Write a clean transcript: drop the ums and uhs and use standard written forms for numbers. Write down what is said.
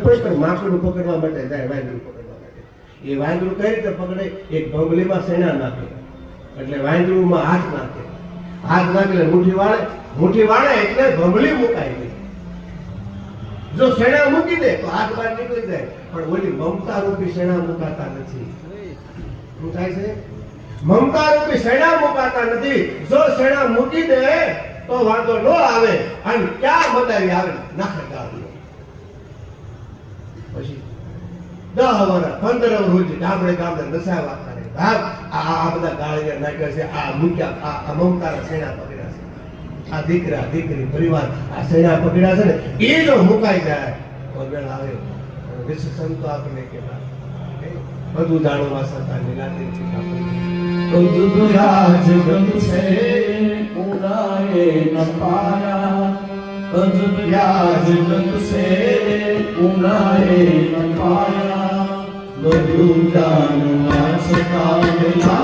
કોઈ પણ માકડું પકડવા માટે જાય, વાંદરું પકડવા માટે. એ વાંદરું કઈ રીતે પકડે? એક ભંગલીમાં સેના નાખે, એટલે વાંદરુંમાં હાથ નાખે, હાથ નાખે એટલે મુઠ્ઠી વાળે એટલે ભંગલી મુકાઈ ગઈ. જો સેના મૂકી દે તો હાથ બહાર નીકળી જાય, પણ ઓલી મમતા રૂપી સેના મુકાતા નથી. શું થાય છે? મમતા રૂપી સેના મુકાતા નથી. જો સેના મૂકી દે તો વાંધો ન આવે, અને ક્યાં મદારી આવે નાખે ગાળીઓ. પછી 10 વર્ષ 15 રોજ ગામડે નસાવા કરે. આ બધા ગાળિયા નાખ્યા છે, આ મૂક્યા, આ મમતાના સેના પકડ્યા છે, આ દીકરા દીકરી પરિવાર આ સેના પકડ્યા છે ને, એ જો મુકાઈ જાય તો બેન આવે વિશ્વ સંતો આપણે કેવા બધું જાણવા છતાં નિરાતે राज गंग से उड़ाए न पाया, राज गंग से उड़ाए न पाया, मधु जानवा सका मिला